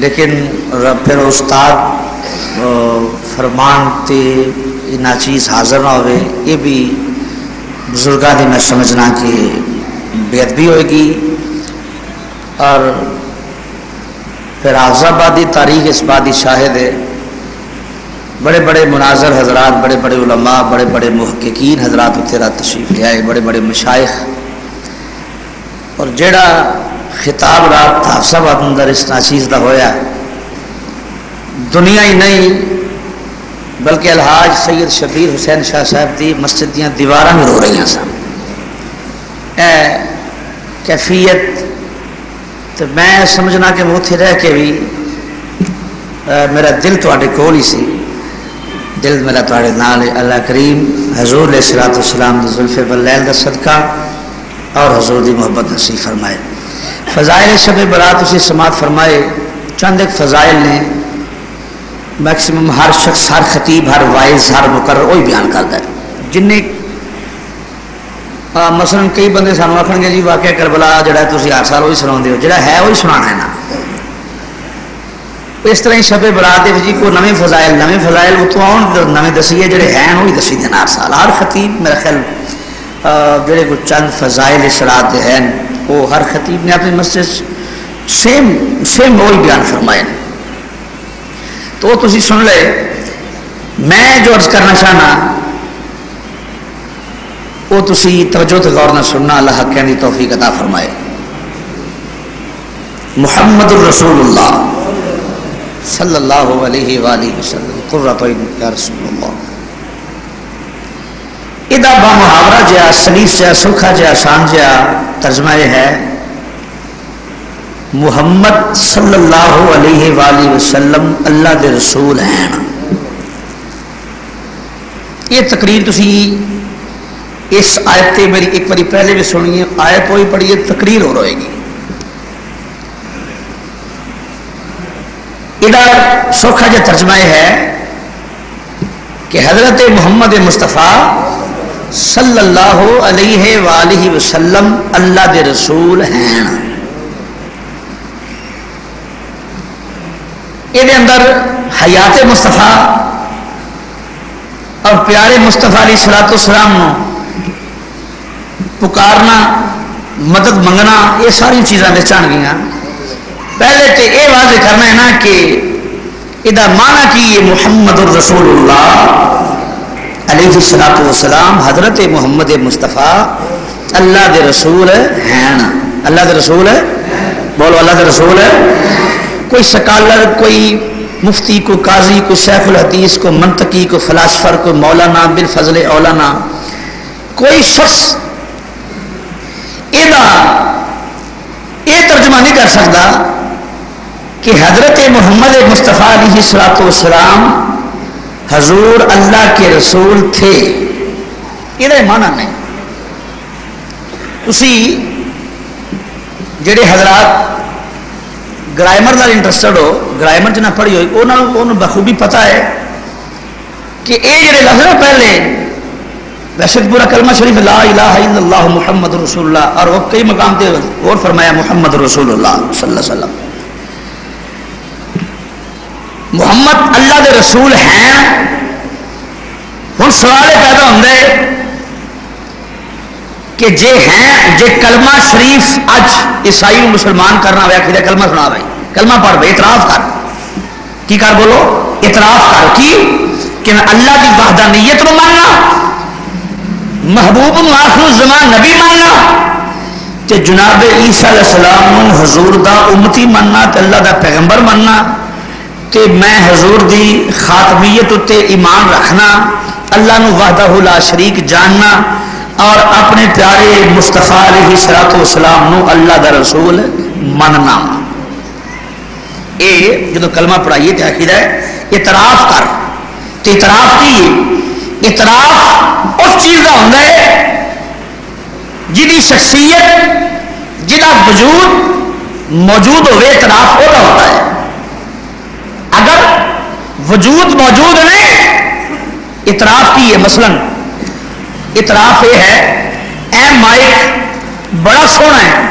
لیکن پھر استاد فرمان تے نہ چیز حاضر نہ ہوئے، یہ بھی بزرگاں دی میں سمجھنا کہ بے ادبی ہوئے گی۔ اور پھر حافظ آبادی تاریخ اس بات کی شاہد ہے، بڑے بڑے مناظر حضرات، بڑے بڑے علماء، بڑے بڑے محققین حضرات اتنا تشریف لے آئے، بڑے بڑے مشائخ، اور جڑا خطاب رات حافظ آباد اندر اس ناچیز کا ہویا، دنیا ہی نہیں بلکہ الحاج سید شبیر حسین شاہ صاحب دی مسجد دیاں دیواراں بھی رو رہی سن۔ اے کیفیت تو میں سمجھنا کہ وہ اتنے رہ کے بھی میرا دل تواڈے کول ہی سی، دل میرا تواڈے نال ہے۔ اللہ کریم حضور علیہ الصلوۃ والسلام دی زلفے باللیل دا صدقہ اور حضور دی محبت نصیب فرمائے۔ فضائل شب برات اسی سماعت فرمائے۔ چند ایک فضائل نے میکسیمم ہر شخص، ہر خطیب، ہر وائز، ہر مقرر وہی بیان کرتا ہے۔ جن مثلا کئی بندے سانو آخر گے جی واقعہ کربلا جڑا ہے تسی ہر سال وہی سنا ہو، جڑا ہے وہی سنانا ہے نا۔ اس طرح ہی شب برات جی کوئی نویں فضائل اتوں آن نویں دسیے، جڑے ہیں وہی دسی دینا ہر سال۔ ہر خطیب میرا خیال جڑے کوئی چند فضائل اس رات کے ہیں وہ ہر خطیب نے اپنی مسجد سیم وہی بیان فرمائے۔ تو وہ تسی سن لے۔ میں جو عرض کرنا چاہنا وہ تسی توجہ تے غور نہ سننا، اللہ حق کی توفیق عطا فرمائے۔ محمد الرسول اللہ صلی اللہ علیہ وآلہ وسلم قرۃ عین یا رسول اللہ۔ ادا با محاورہ جہا سلیس جہا سوکھا جہا آسان جہا ترجمہ یہ ہے محمد صلی اللہ علیہ وآلہ وسلم اللہ دے رسول ہیں۔ یہ تقریر تسی اس آیت تے میری ایک باری پہلے بھی سنیے، آیت وہی پڑھیے، تقریر ہو رہے گی۔ ادھر سوکھا جا ترجمہ یہ ہے کہ حضرت محمد مصطفیٰ صلی اللہ علیہ وآلہ وسلم اللہ دے رسول ہیں۔ یہ اندر حیات مصطفیٰ اور پیارے مصطفیٰ علیہ الصلوۃ والسلام نو پکارنا، مدد منگنا، یہ ساری چیزاں بچان گیا۔ پہلے تو یہ واضح کرنا ہے نا کہ یہ معنی کی یہ محمد الرسول اللہ علیہ الصلوۃ والسلام حضرت محمد مصطفیٰ اللہ دے رسول ہیں۔ اللہ دے رسول ہے، بولو اللہ دے رسول ہے۔ کوئی سکالر، کوئی مفتی، کوئی قاضی، کوئی شیخ الحدیث، کوئی منطقی، کوئی فلاسفر، کوئی مولانا بالفضل اولانا، کوئی شخص یہ ترجمہ نہیں کر سکتا کہ حضرت محمد مصطفیٰ علیہ الصلوۃ والسلام حضور اللہ کے رسول تھے، یہ معنی نہیں۔ تسی جڑے حضرات گرائمر نال انٹرسٹڈ ہو، گرائمر جنہ پڑھی ہوئی انہوں بخوبی پتہ ہے کہ یہ جڑے لفظ پہلے ویسے پورا کلمہ شریف لا الہ الا اللہ محمد رسول اللہ، اور وہ کئی مقام تے اور فرمایا محمد رسول اللہ صلی اللہ علیہ وسلم۔ محمد اللہ دے رسول ہیں۔ ہن سوال پیدا ہوتا ہے کہ جے ہیں، جے کلمہ شریف اج عیسائی مسلمان کرنا ہوا کہ کلمہ سنا بھائی، کلمہ پڑھ بھائی، اعتراف کر، کی کر بولو، اعتراف کر کی کہ میں اللہ کی وحدانیت کو ماننا، محبوب آخر الزمان نبی ماننا، تے جناب عیسیٰ علیہ السلام حضور دا امتی ماننا، تے اللہ دا پیغمبر ماننا، تے میں حضور دی خاتمیت تے ایمان رکھنا، اللہ نو وحدہ لا شریک جاننا، اور اپنے پیارے مصطفیٰ علیہ الصلوۃ والسلام نو اللہ دا رسول ماننا۔ یہ جدو کلمہ پڑھائیے تے آخر ہے اعتراف کر، تے اعتراف کی اعتراف اس چیز کا ہوتا ہے جی شخصیت، جہاں وجود موجود ہوئے، اعتراف وہ ہوتا ہے۔ اگر وجود موجود نہیں، اعتراف کی ہے۔ مثلا اعتراف یہ ہے اے مائک بڑا سونا ہے،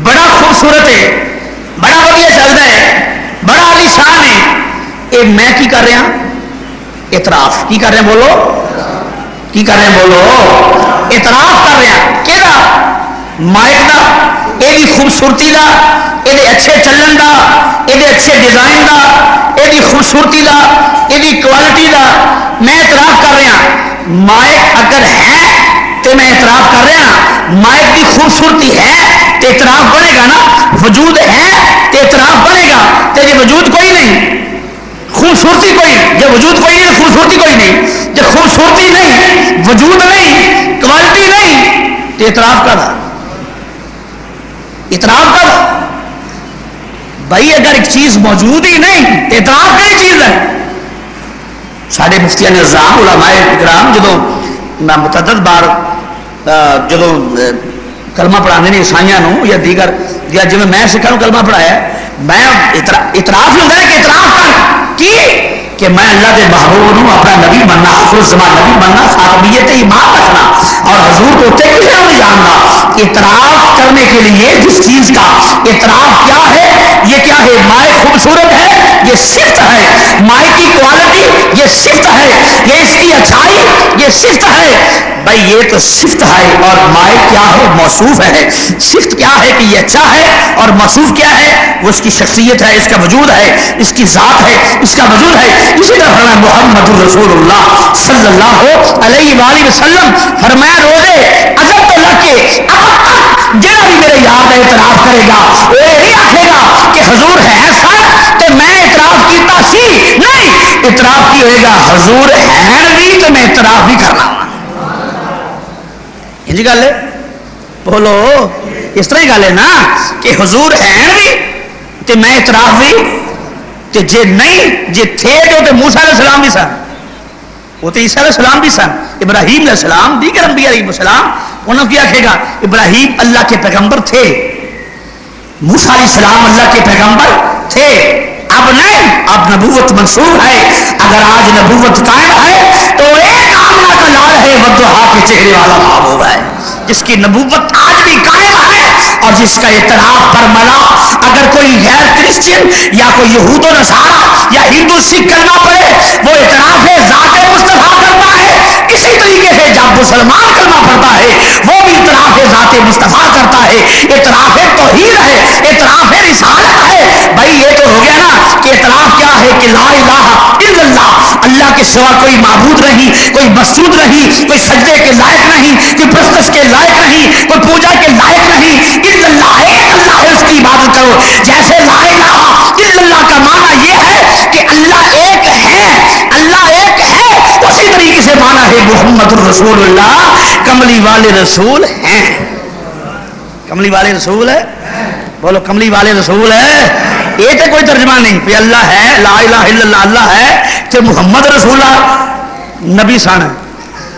بڑا خوبصورت ہے، بڑا وڈیا چلتا ہے، میں کی کر رہا اعتراف کی کر رہے ہیں بولو کی کر رہے ہیں بولو اعتراف کر رہے ہیں کہ مائک دا یہ خوبصورتی دا یہ اچھے چلن دا یہ اچھے ڈیزائن دا یہ خوبصورتی دا یہ کوالٹی دا میں اعتراف کر رہا مائک اگر ہے تو میں اعتراف کر رہا مائک کی خوبصورتی ہے تو اعتراف بنے گا نا وجود ہے تو اعتراف بنے گا تو یہ وجود کوئی نہیں خوبصورتی کوئی جب وجود کوئی نہیں خوبصورتی کوئی نہیں جب خوبصورتی نہیں وجود نہیں کوالٹی نہیں تو اعتراف کا تھا اعتراف کا تھا بھائی اگر ایک چیز موجود ہی نہیں تو اعتراف کئی چیز ہے سارے مفتی نظام علماء کرام جدو میں متعدد بار جدو کلمہ پڑھانے نے عیسائیوں یا دیگر یا جی میں سکھوں کلمہ پڑھایا میں اعتراف ہوتا ہے کہ اعتراف کر کی کہ میں اللہ کے محبوب اپنا نبی بننا آخر الزمان نبی بننا خاتمیت ایمان رکھنا اور حضور کو اتنے کسی نہیں جاننا اعتراف کرنے کے لیے جس چیز کا اعتراف کیا ہے یہ کیا ہے مائع خوبصورت ہے یہ صفت ہے مائع کی کوالٹی یہ صفت ہے یہ اس کی اچھائی یہ صفت ہے بھائی یہ تو صفت ہے اور مائع کیا ہے موصوف ہے صفت کیا ہے کہ یہ اچھا ہے اور موصوف کیا ہے وہ اس کی شخصیت ہے اس کا وجود ہے اس کی ذات ہے اس کا وجود ہے اسی طرح فرمایا محمد رسول اللہ صلی اللہ علیہ وآلہ وسلم فرمایا روزے اگر تو لگ کے جہاں بھی میرے یاد ہے اعتراف کرے گا وہ یہ آکھے گا کہ حضور ہے سر تو میں اعتراف کیتا سی نہیں اعتراف کی ہوئے گا حضور ہے بھی تو میں اعتراف بھی کرنا جی گل ہے بولو اس طرح ہی گل ہے نا کہ حضور ہیں بھی تو میں اعتراف بھی کہ جے نہیں جے تھے جو موسیٰ علیہ السلام بھی سن وہ تو عیسیٰ علیہ السلام بھی سن ابراہیم علیہ السلام دیگر انبیاء علیہ السلام انہوں کیا کہے گا ابراہیم اللہ کے پیغمبر تھے موسیٰ علیہ السلام اللہ کے پیغمبر تھے اب نہیں اب نبوت منصور ہے اگر آج نبوت قائم ہے تو ایک آمنہ کا لال ہے ودھا کے چہرے والا محبوب ہے جس کی نبوت آج بھی قائم ہے اور جس کا اعتراف برملا اگر کوئی غیر کرسچن یا کوئی یہود و نصارہ یا ہندو سکھ کرنا پڑے وہ اعتراف ہے ذات مصطفیٰ کرتا ہے اسی طریقے سے جب مسلمان کرنا پڑتا ہے وہ بھی اعتراف ذات مصطفیٰ کرتا ہے اعتراف توحید ہے اعتراف رسالت ہے بھائی یہ تو ہو گیا نا کہ اعتراف کیا ہے کہ لا الہ الا اللہ اللہ کے سوا کوئی معبود نہیں کوئی مسجود نہیں کوئی سجدے کے لائق نہیں کوئی پرستش کے لائق نہیں کوئی پوجا کے لائق نہیں الا اللہ ایک اللہ ہے اس کی عبادت کرو جیسے لا الہ الا اللہ کا معنی یہ ہے کہ اللہ ایک ہے اللہ ایک ہے اسی طریقے سے معنی ہے محمد الرسول اللہ کملی والے رسول ہیں کملی والے رسول ہے بولو کملی والے رسول ہے یہ تو کوئی ترجمہ نہیں کہ اللہ ہے لا الہ الا اللہ اللہ ہے کہ محمد رسول اللہ نبی سن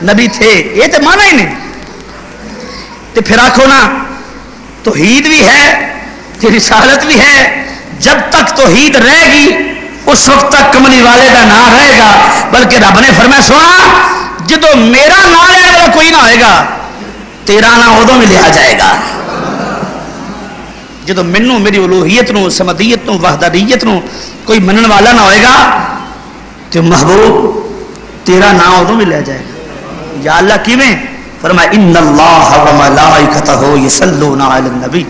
نبی تھے یہ تو مانا ہی نہیں تو پھر آخو نا توحید بھی ہے کہ رسالت بھی ہے جب تک توحید رہے گی اس وقت تک کملی والے کا نام رہے گا بلکہ رب نے فرمایا سونا جدو میرا نام لینے والا کوئی نہ ہوئے گا تیرا نام ادو میں لیا جائے گا جدو مینو میری الوہیت نو سمدیت نو وحدانیت نو کوئی منن والا نہ ہوئے گا تو محبوب تیرا نام ادو میں لیا جائے گا یا اللہ کیویں فرمایا ان اللہ و ملائکتہ یصلون علی النبی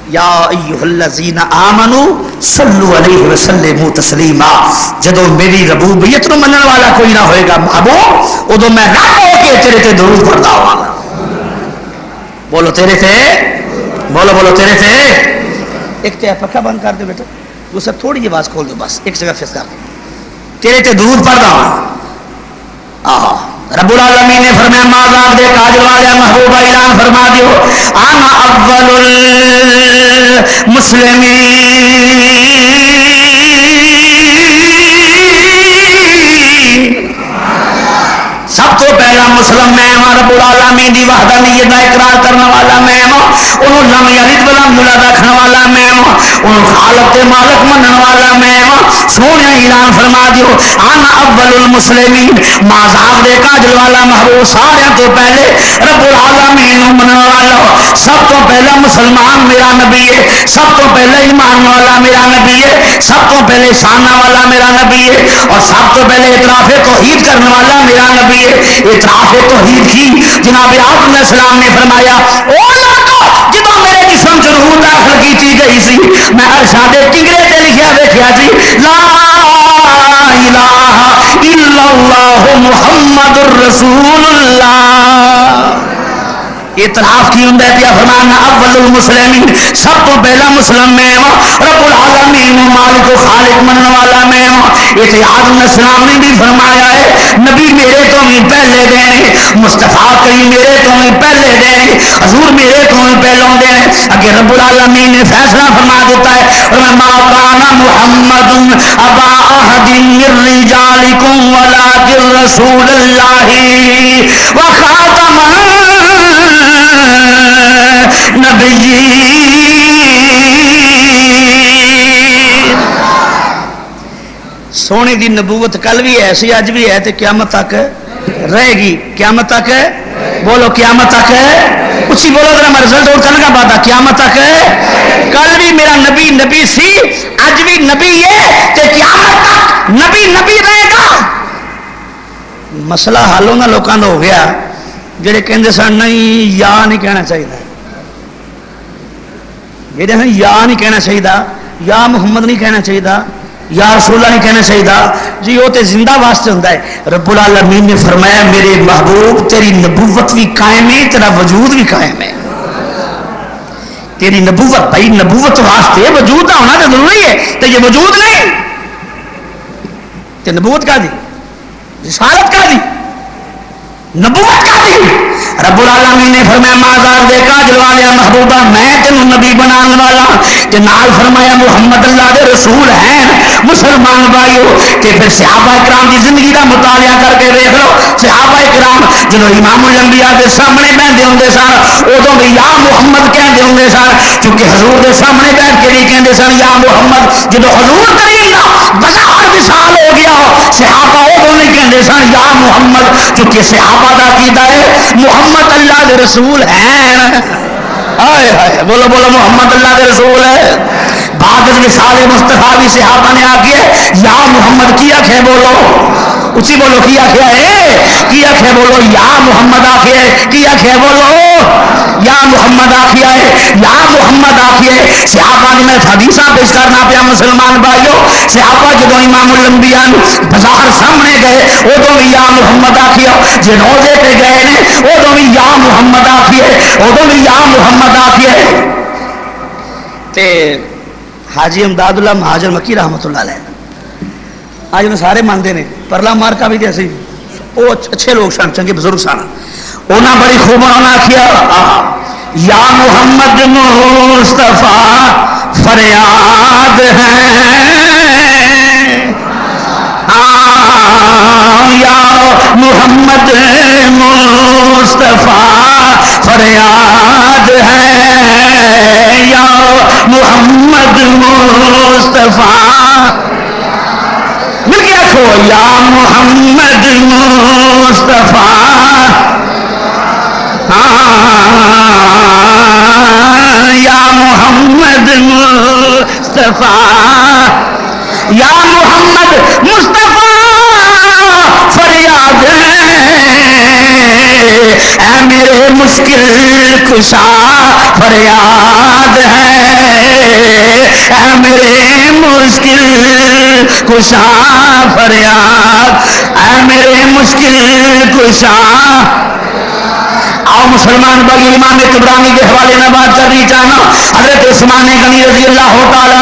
یا ایھا الذین آمنوا صلوا علیہ وسلموا تسلیما جدو میری ربوبیت نو منن والا کوئی نہ ہوئے گا محبوب ادو میں رب ہو کے تیرے تے درود پڑھدا ہوا بولو تیرے تے بولو بولو تیرے تھے ایک تو پکا بند کر دے بیٹا دوسرا تھوڑی جی آواز کھول دو بس ایک جگہ فیس کر دو تیرے تے درود پڑھدا ہوں رب العالمین نے فرمایا مازاق دے کاجل والے محبوب اعلان فرما دیو انا اول المسلمین سب تو پہلا مسلم میں ہوں رب العالمین دی وحدانیت کا اقرار کرنے والا میں ہوں انہوں لم یلد ولم یولد رکھنے والا میں ہوں انہوں خالق تے مالک منن والا میں ہوں سونے اعلان فرما دیو انا اول المسلمین مازاق دے کاجل والا محبوب سارے تو پہلے رب العالمین منن والا سب تو پہلا مسلمان میرا نبی ہے سب تو پہلا ایمان والا میرا نبی ہے سب تو پہلے شانہ والا میرا نبی ہے اور سب تو پہلے اعتراف توحید کرنے والا میرا نبی ہے. اعتراف توحید کی جناب آدم علیہ السلام نے فرمایا او لڑکو جدو میرے جسم چ روح داخل کی گئی سی میں عرشاں دے ٹنگرے تے لکھیا ویکھیا سی لا الہ الا اللہ محمد رسول اللہ. اعتراف کی ہوں پیا فرمانا اول المسلمین سب تو پہلا مسلم میں ہوں رب العالمین مالک و خالق مننے والا میں ہوں. اسے آدم علیہ السلام نے بھی فرمایا ہے نبی میرے تو بھی پہلے دینے مصطفیٰ کریم میرے تو بھی پہلے دینے حضور میرے تو بھی پہلوں دینے. اگر رب العالمین نے فیصلہ فرما دیتا ہے ما کان محمد ابا احد من رجالکم ولکن رسول اللہ وخاتم نبی. سونے دی نبوت کل بھی ایسی اج بھی ہے تے قیامت تک رہے گی. قیامت تک بولو قیامت تک اچھی بولو ذرا میں رزلٹ اور کرنے کا بات ہے قیامت تک. کل بھی میرا نبی نبی سی اج بھی نبی ہے تے قیامت تک نبی نبی رہے گا. مسئلہ حل ہونا لوگوں کا ہو گیا جڑے کہندے سن نہیں یا نہیں کہنا چاہیے جڑے ہیں یا نہیں کہنا چاہیے یا محمد نہیں کہنا چاہیے یا رسول اللہ نہیں کہنا چاہیے جی وہ تو زندہ واسطے ہوتا ہے. رب العالمین نے فرمایا میرے محبوب تیری نبوت بھی قائم ہے تیرا وجود بھی قائم ہے. تیری نبوت بھائی نبوت واسطے وجود کا ہونا تو ضروری ہے تو یہ وجود نہیں تو نبوت کا دی رسالت کا دی نبوت کا دی. رب العالمین نے فرمایا مازار دے کاجل والیا محبوبہ میں تینوں نبی بنانے والا تے نال فرمایا محمد اللہ دے رسول ہیں مسلمان بھائیو. تے پھر صحابہ کرام دی زندگی دا مطالعہ کر کے دیکھ لو. صحابہ کرام جدو امام الانبیاء دے سامنے بیٹھے ہوندے سن ادو بھی یا محمد کہندے ہوندے سن کیونکہ حضور دے سامنے بیٹھ کے نہیں کہندے سن یا محمد. جدو حضور کریم دا بظاہر وصال ہو گیا صحابہ ادو نہیں کہندے سن یا محمد کیونکہ صحابہ دا عقیدہ ہے محمد اللہ دے رسول ہیں. آئے آئے بولو بولو محمد اللہ دے رسول ہے. بعد وصال مصطفیٰ بھی صحابہ نے آکھے یا محمد کی آکھے بولو اچھی بولو کی آکھے ہے کی آکھے بولو یا محمد آکھے کی آکھے بولو یا محمد آکھے ہے یا محمد آکھے. صحابہ نے میں حدیثہ پیش کرنا پیا مسلمان بھائیو. صحابہ جدو امام الانبیاء بازار سامنے گئے ادو بھی یا محمد آکھے جی روزے پہ گئے نے ادو بھی یا محمد آکھے ادو بھی یا محمد آکھے. حاجی امداد اللہ مہاجر مکی رحمت اللہ علیہ آج انہیں سارے مانتے ہیں پرلا مارکا بھی جیسے وہ اچھے لوگ سن چنگے بزرگ سن انہاں بڑی خوب انہوں نے کیا یا محمد مصطفیٰ فریاد ہے یا محمد مصطفیٰ فریاد ہے یا محمد مصطفیٰ مل گیا کھو یا محمد مصطفیٰ یا محمد مصطفیٰ یا محمد مصطفیٰ فریاد ہے اے میرے مشکل کشا فریاد ہے اے میرے مشکل کشا فریاد اے میرے مشکل کشا. آؤ مسلمان بھائی امام طبرانی کے حوالے میں بات کرنی چاہنا حضرت عثمان غنی رضی اللہ تعالیٰ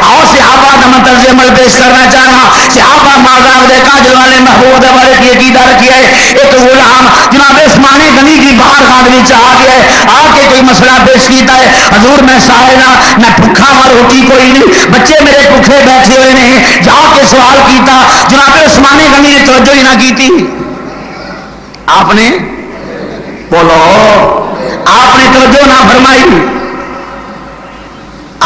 آؤ صحابہ کا طرز عمل پیش کرنا چاہنا. صحابہ مازاغ دے کاجل والے محبوب والے کی عقیدہ رکھی ہے. ایک غلام جناب عثمان غنی کی باہر خاندنی چاہ گیا ہے آ کے کوئی مسئلہ پیش کیتا ہے حضور میں سائنا میں بھوکھا مر روٹی کوئی نہیں بچے میرے بھوکھے بیٹھے ہوئے نے جا کے سوال کیتا جناب عثمان غنی نے توجہ ہی نہ کی تھی. آپ نے بولو آپ نے توجہ نہ فرمائی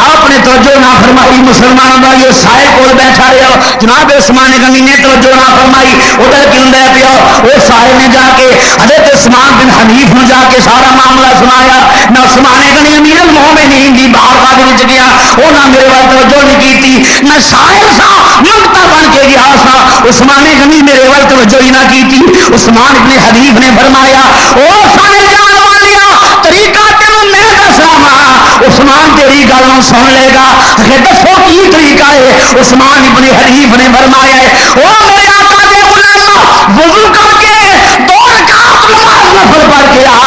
آپ نے توجہ نہ فرمائی مسلمانوں کا یہ سائے کول بیٹھا رہا جناب عثمان غنی نے توجہ نہ فرمائی ادھر کیوں دے پیا وہ سائے نے جا کے حضرت عثمان بن حنیف نے جا کے سارا معاملہ سنایا میں عثمان غنی امیر المومنین دی بارگاہ وچ گیا انہاں میرے وال توجہ نہیں کی میں سائل سا منگتا بن کے گیا سا عثمان غنی میرے وال توجہ ہی نہ کی عثمان بن حنیف نے فرمایا او سارے جان والیا طریقہ تینوں میں دساواں عثمان تیری گل سن لے گا کہ دسو کی طریقہ ہے عثمان ابن حنیف نے فرمایا ہے او میرے آقا دے غلام وضو کر کے 2 رکعت نماز نفل پڑھ کے آ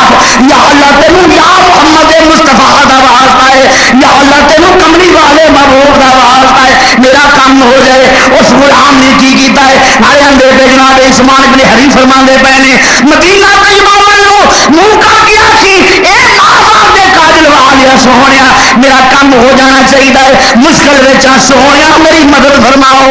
یا اللہ تینوں یا محمد مصطفیٰ دا واسطہ ہے یا اللہ تینوں کملی والے محبوب دا واسطہ ہے میرا کام ہو جائے اس غلام نے کی کیتا ہے نارے اندر پہ جناب عثمان ابن حنیف فرماندے پے نے مدینہ طیبہ والوں منہ کر کے آکھی اے ماں دے کاجل والیا سونیا میرا کام ہو جانا چاہیے مشکل وچ سونیا میری مدد فرماؤ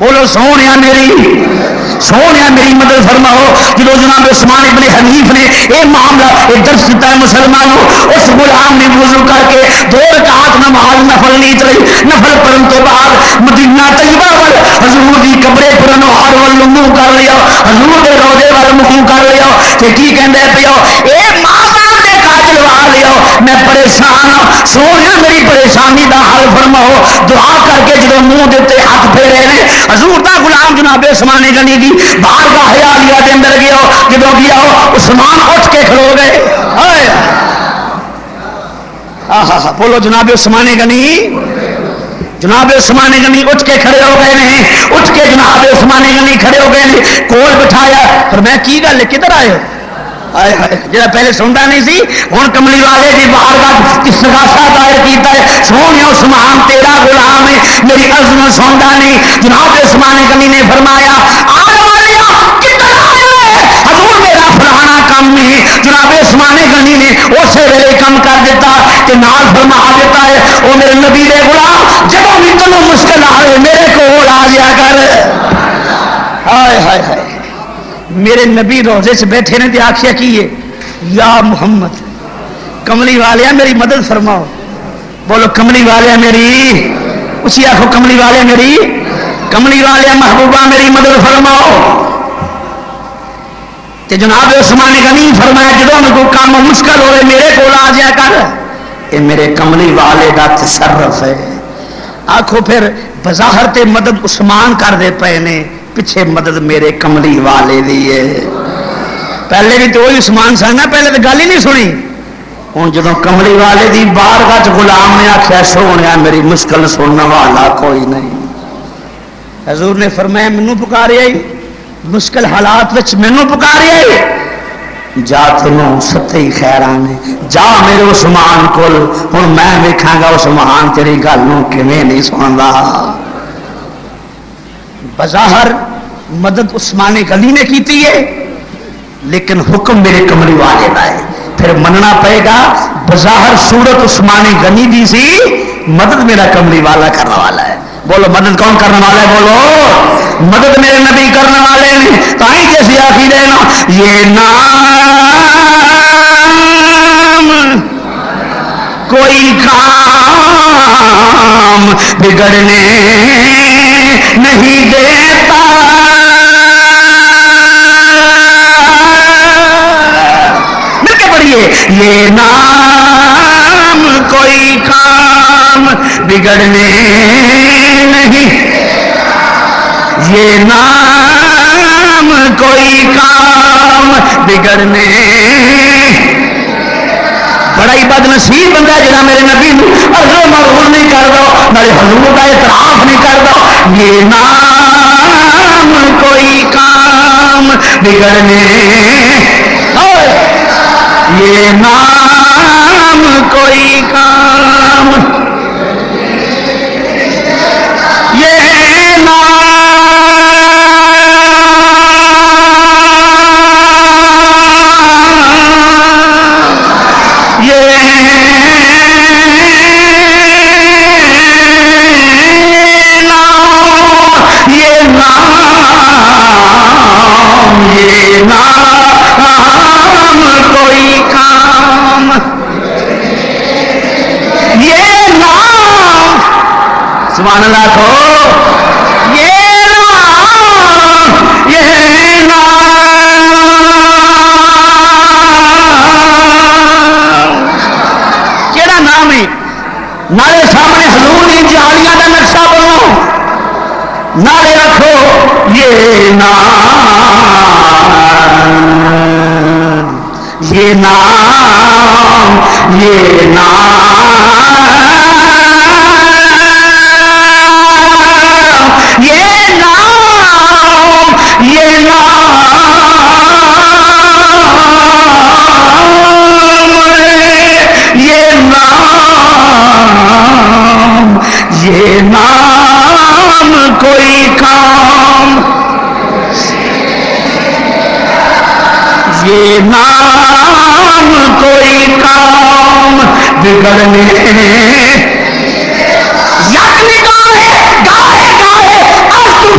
بولو سونیا میری مدد فرماؤ جدو جناب عثمان ابن حنیف نے یہ معاملہ ایک درس دیتا ہے مسلمانوں اس غلام نے وضو کر کے 2 رکعت نماز نفل نہیں چلی نفل پڑھن تو بعد مدینہ طیبہ وال حضور دی قبر پر انوار وال منہ کر لیا حضور دے روضے وال منہ کر لیا کہ کی کہندے پیو اے ماں چلوا لیا میں پریشان ہوں سونے میری پریشانی دا حل فرماؤ دعا کر کے جب منہ دیتے ہاتھ پھیرے نے حضور دا غلام جناب عثمان غنی دی بارگاہ عالیہ دے اندر گیا جب گیا عثمان اٹھ کے کھلو گئے بولو جناب عثمان غنی اٹھ کے کھڑے ہو گئے ہیں اٹھ کے جناب عثمان غنی کھڑے ہو گئے ہیں کول بٹھایا پر میں کی گل کدھر آئے جا پہلے سنتا نہیں سی ہوں کملی والے کی بارگاہ استغاثہ دائر کیتا ہے سونے عثمان تیرا غلام ہے میری عزم سنتا نہیں جناب عثمان غنی نے فرمایا حضور میرا فلانا کام ہے جناب عثمان غنی نے اسی ویلے کم کر دیتا کہ نال فرما دیتا ہے وہ میرے نبی دے غلام جب بھی تینوں مشکل آئے میرے کو آ جایا کر ہائے ہائے ہائے میرے نبی روزے سے بیٹھے نے تے آخیا کی ہے یا محمد کملی والیا میری مدد فرماؤ بولو کملی والیا میری اسی آخو کملی والیا میری کملی والیا محبوبہ میری مدد فرماؤ تے جناب عثمان غنی فرمایا جدوں میں کوئی کام مشکل ہوئے میرے کو آ جایا کر یہ میرے کملی والے دا تصرف ہے آخو پھر بظاہر تے مدد عثمان کر دے پے نے پیچھے مدد میرے کملی والے دی ہے پہلے بھی تو وہی عثمان سن نا پہلے تو گل ہی نہیں سنی ہوں جدو کملی والے دی بارگاہ غلام نے آخیا سونے میری مشکل سننے والا کوئی نہیں حضور نے فرمایا مینوں پکاریا مشکل حالات وچ مینوں پکاریا جا تینوں ستے خیر آنے جا میرے عثمان کول ہوں میں ویکھاں گا عثمان تیری گل نوں کیویں نہیں سندا بظاہر مدد عثمان غنی نے کیتی ہے لیکن حکم میرے کملی والے کا ہے پھر مننا پڑے گا بظاہر صورت عثمان غنی دی سی مدد میرا کملی والا کرنے والا ہے بولو مدد کون کرنے والا ہے بولو مدد میرے نبی کرنے والے نے تائی جیسی آخری دینا یہ نام کوئی کام بگڑنے نہیں دیتا مل کے پڑھیے یہ نام کوئی کام بگڑنے نہیں یہ نام کوئی کام بگڑنے بڑا ہی بد نصیب بندہ ہے جہاں میرے نبی ارض مرغوب نہیں کر دو میرے حضور کا اعتراف نہیں کر دو یہ نام کوئی کام بگڑنے یہ نام کوئی کام یہ نام سبحان اللہ کہو کیڑا نام ہے نالے سامنے حضور دی جہالیاں دا نقشہ بنو نالے رکھو یہ نام یہ نام یہ نام یہ نام یہ نام یہ نام کوئی کام یہ نام کوئی کام بگڑنے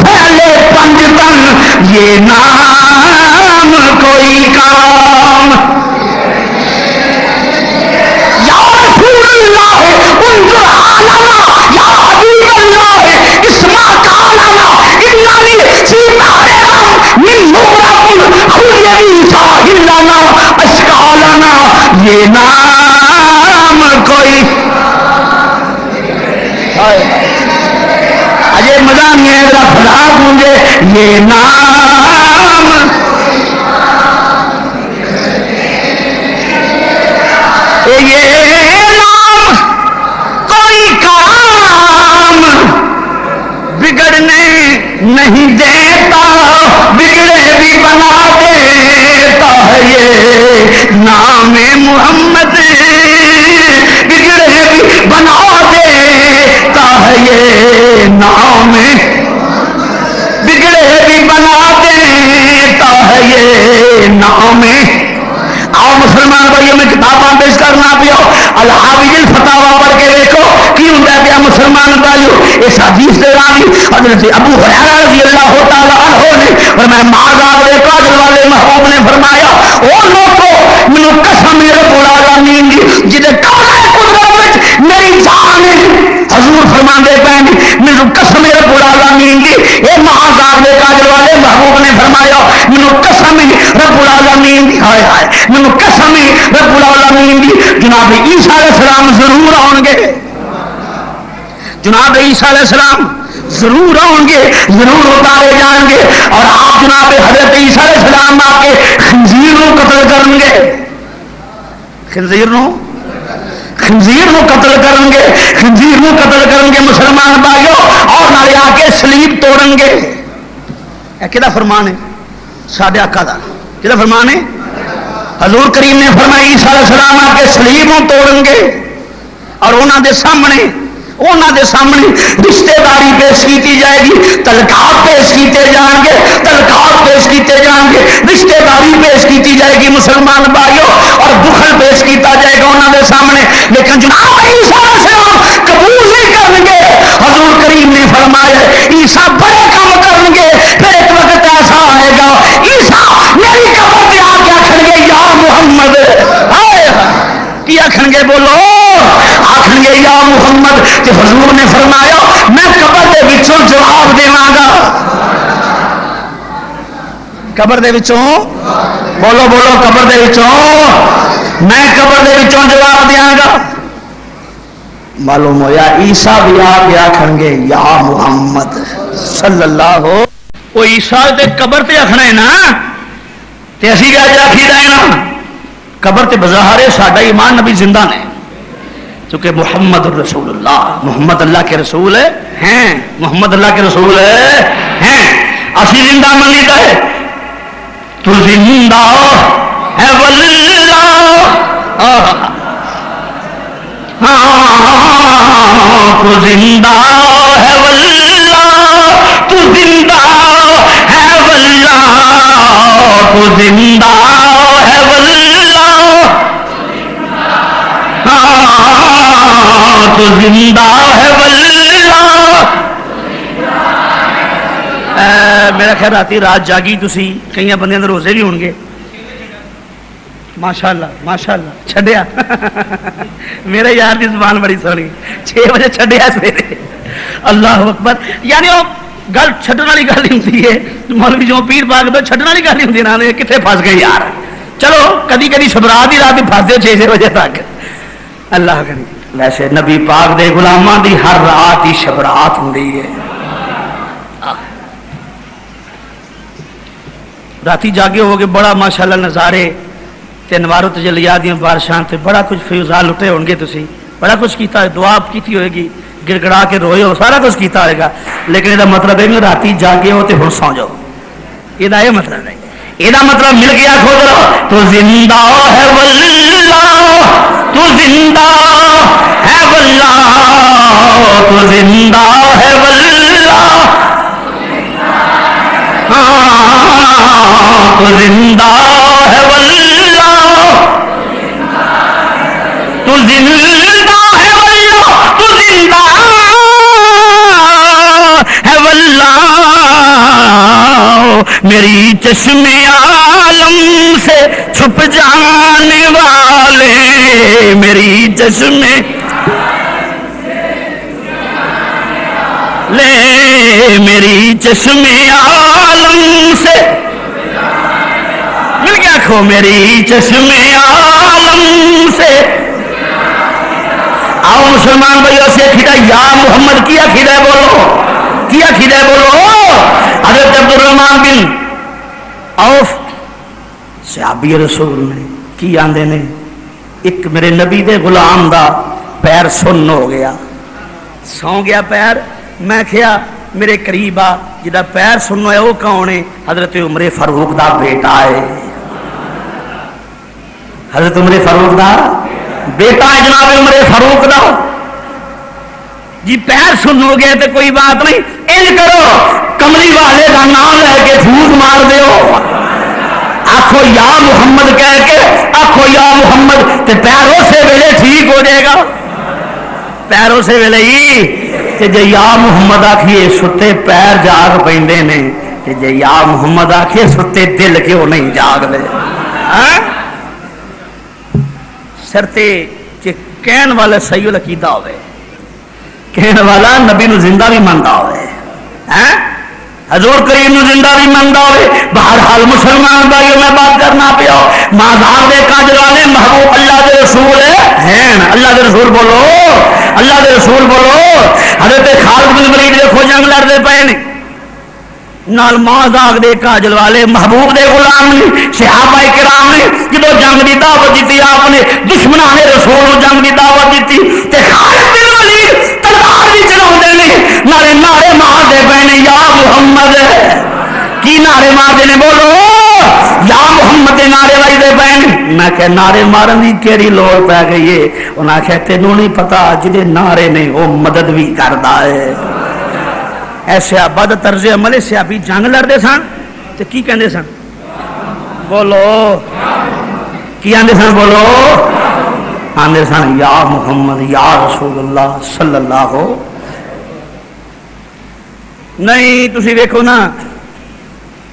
پہلے پنجتن یہ نام کوئی کام یا رسول اللہ انظر حالنا یا حبیب اللہ اسمع قالنا اننی سیمارہم من نورکم خلیری ساحلنا اشکالنا یہ نام کوئی اجے مزہ نہیں ہے ذرا بھلا گونجے یہ نام کوئی کام بگڑنے نہیں دیتا بگڑے بھی بنا دیتا ہے یہ نام محمد بگڑے بھی بنا دیتا ہے یہ نام بگڑے بھی بنا دیتا ہے یہ نام آؤ مسلمان بھائیوں میں کتاباں پیش کرنا پیو الحاوی الفتاوی پڑھ کے دیکھو کی ہوتا ہے پیا مسلمان بھائیوں اس حدیث دے راوی حضرت ابو ہریرہ رضی اللہ تعالی عنہ نے فرمایا معاذ کاجل والے محبوب نے فرمایا او لوگو مینوں قسم رب العالمین دی جدے کعبہ قدرت وچ میری جان ہے حضور فرماندے پے مینوں قسم رب العالمین دی اے معاذ کاجل والے محبوب نے فرمایا مینوں قسم رب العالمین دی ہائے ہائے مینوں قسم رب العالمین دی جناب عیسیٰ علیہ السلام ضرور آؤ گے جناب عیسیٰ علیہ السلام ضرور آؤ گے ضرور اتارے جائیں گے اور آپ جناب حضرت عیسیٰ علیہ السلام آپ کے خنزیر کو قتل کریں گے خنزیر قتل کریں گے خنزیر قتل کریں گے مسلمان بھائیو اور نالے آ کے سلیب توڑیں گے کہدا فرمان ہے ساڈے آقا دا کہدا فرمان ہے حضور کریم نے فرمایا عیسیٰ علیہ السلام آ کے سلیبوں توڑیں گے اور انہوں دے سامنے رشتے داری پیش کی جائے گی تلقات پیش کیتے جان گے رشتے داری پیش کی جائے گی مسلمان بھائیو اور بخل پیش کیتا جائے گا انہوں دے سامنے لیکن جناب عیسیٰ علیہ السلام قبول نہیں کریں گے حضور کریم نے فرمایا عیسیٰ بڑے کام کریں گے پھر ایک وقت ایسا آئے گا عیسیٰ میری قبر پہ آ کے آخر گے یا محمد کی آخر گے بولو آخر گے یا محمد کہ حضور نے فرمایا میں قبر دے وچوں جواب دیواں گا قبر دے وچوں بولو قبر دے وچوں میں قبر دے وچوں جواب دیاں گا معلوم ہویا عیسیٰ بھی آ کے آخر گے یا محمد صلی اللہ ہو وہ عیسیٰ تے قبر تے آخنا ہے نا تے اسی گا آخی رہے نا قبر تے بظاہر ساڈا ایمان نبی زندہ نے چونکہ محمد الرسول اللہ محمد اللہ کے رسول ہیں محمد اللہ کے رسول ہیں اسی زندہ من لیتا ہے تو زندہ ہے واللہ تو زندہ ہے واللہ تو زندہ ہے واللہ تو زندہ ہے واللہ تو زندہ ہے واللہ میرا خیال راتی رات جاگی تسی کئی بندیاں دے روزے بھی ہون گے ماشاءاللہ چھڈیا میرے یار دی زبان بڑی سونی 6 بجے چھڈیا سویرے اللہ اکبر. یعنی وہ گل چھڈن والی گل ہی ہوندی ہے. مولوی جو پیر پاک تو چھڈن والی گل ہی ہوندی نا کتنے پھس گئے یار. چلو کدی کدی شبرات ہی رات پھستے 6 بجے تک. اللہ کرے ویسے نبی پاک دے غلاماں دی ہر رات ہی شبرات ہوندی ہے. راتی جاگے ہو گے بڑا ماشاءاللہ نظارے تے انوار تجلیات دی بارشاں تے بڑا کچھ فیضان لٹے ہون گے. تسی بڑا کچھ کیتا ہے, دعا کیتی ہوئے گی, گڑ گڑا کے روئے ہو, سارا کچھ کیتا ہوئے گا. لیکن یہ مطلب ہے کہ راتی جاگے ہو تے ہن سو جاؤ. یہ مطلب ہے. یہ مطلب مل گیا. کھول رہو تو زندہ ہے واللہ, تو زندہ ہے واللہ, تو زندہ ہے واللہ, تو زندہ ہے واللہ, تو زندہ ہے واللہ, تو زندہ ہے واللہ, میری چشم عالم سے چھپ جانے والے, میری چشم لے, میری چشم عالم سے مل گیا. کھو میری چشم عالم سے. آؤ مسلمان بھائیو سے کھڑا یا محمد کیا کھڑا ہے بولو, کیا کھڑا ہے بولو. حضرت عبد الرحمن بن عوف صحابی رسول نے کی آندے نے, ایک میرے نبی دے غلام دا پیر سن ہو گیا, سو گیا پیر. میں کہیا میرے قریب آ, جدا پیر سنو ہے وہ کون ہے؟ حضرت عمر فاروق دا بیٹا ہے. حضرت عمر فاروق دا بیٹا ہے جناب عمر فاروق دا. جی پیر سن ہو گیا تو کوئی بات نہیں, انج کرو کملی والے کا نام لے کے پھوس مار دیو, آخو یا محمد کہہ کے آخو یا محمد, تے پیر اسی ویلے ٹھیک ہو جائے گا. پیر اسی ویلے ہی جے یا محمد آخیے ستے پیر جاگ پیندے نے, جے یا محمد آخیے ستے دل کیوں نہیں جاگ دے. سرتے کہ کہن والا صحیح العقیدہ ہوئے, کہن والا نبی نو زندہ بھی مانتا ہوئے, حضور کریم نو زندہ بھی مانتا ہوئے. بہرحال مسلمان بھائیوں میں بات کرنا پیا, مازار دے کاجرانے محبوب اللہ دے رسول ہیں. اللہ دے رسول بولو, اللہ دے رسول بولو. حضرت خالد بن ولید دیکھو جنگ لڑتے پے نے, نال مازاغ دے کاجل والے محبوب دے غلام نے, صحابہ کرام نے جدو جنگ دی دعوت دیتی آپ نے دشمنان رسول کو جنگ دی دعوت دیتی تے خالد بن ولید تلوار بھی چلاوندے نے, نالے نعرے مار دے پے نے یا محمد. کی نعرے مار دے نے بولو, یا محمد دے نعرے لائی دے پے نے. میں کہ نعرے مارن دی کیڑی لوڑ پے گئی ہے؟ انہاں آکھیا تینوں نہیں پتا جدے نعرے نے وہ مدد بھی کردا ہے. ایسے بد طرز عمل صحابی جنگ لڑتے سن تو کی کہندے سن بولو, کی آندے سن بولو, آندے سن یا محمد یا رسول اللہ صلی اللہ ہو. نہیں تسی ویکھو نا,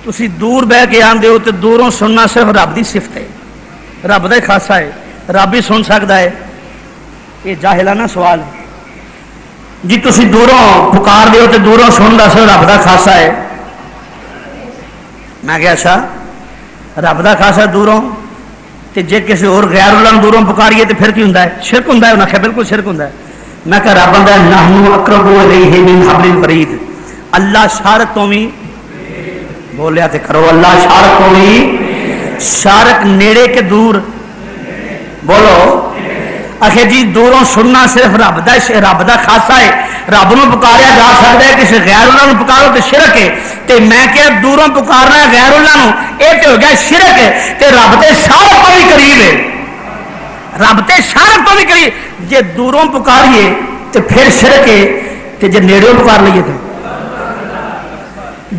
تسی دور بہ کے آندے ہو تو دوروں سننا صرف رب دی صفت ہے, رب دا خاصا ہے, رب ہی سن سکتا ہے. یہ جاہلانہ سوال ہے. جی تسی دوروں پکار دیو تو دوروں سن دا صرف رب دا خاصا ہے. میں کہا اچھا رب دا خاصا دوروں, تے جے کسی اور غیر اللہ دوروں پکاریے تو پھر کی ہوندا ہے؟ شرک ہوندا ہے. انہاں کہا بالکل شرک ہوندا ہے. میں کہا رب دا نحن اقرب الیہ من حبل الورید, اللہ شارک تو بھی بولیا تے کرو, اللہ شارک تو بھی, شارک نیڑے کے دور بولو. آخر جی دوروں سننا صرف رب دا خاصا ہے, رب نو پکاریا جا سکتا ہے, کسی غیر اللہ نو پکارو تو شرک ہے. تے میں کہ دوروں پکارنا ہے غیر اللہ نو, یہ تو ہو گیا شرک ہے. تے رب تے شارک تو بھی قریب ہے, رب تے شارک تو بھی قریب. جے دوروں پکاریے تو پھر شرک ہے, تے جے نیڑوں پکار لیے تو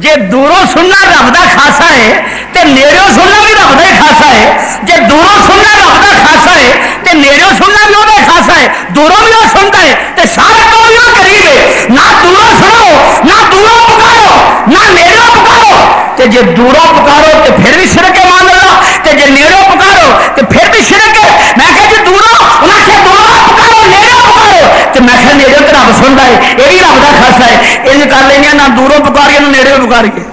جے دوروں سننا رب دا خاصا ہے تے نیڑوں سننا بھی رب دا خاصا ہے. جے دوروں سننا رب دا خاصا ہے تے نیڑوں سننا بھی وہ خاصا ہے. دوروں بھی وہ سنتا ہے تے سارے کو بھی وہ قریب ہے. نہ دوروں سنو, نہ دوروں پکارو, نہ نیڑوں پکارو. تے جے دوروں پکارو تے پھر بھی شرک ہے مان اللہ, تے جے نیڑوں پکارو تے پھر بھی شرک ہے. میں کہ جی دوروں, انہاں کہ دوروں پکارو نیڑوں پکارو, تے میں کہ نیڑوں تے رب سنتا ہے, یہ بھی رب دا خاصا خاصا ہے یہ کر لیں نہ دوروں پکاریے نہ نیڑے پکاریے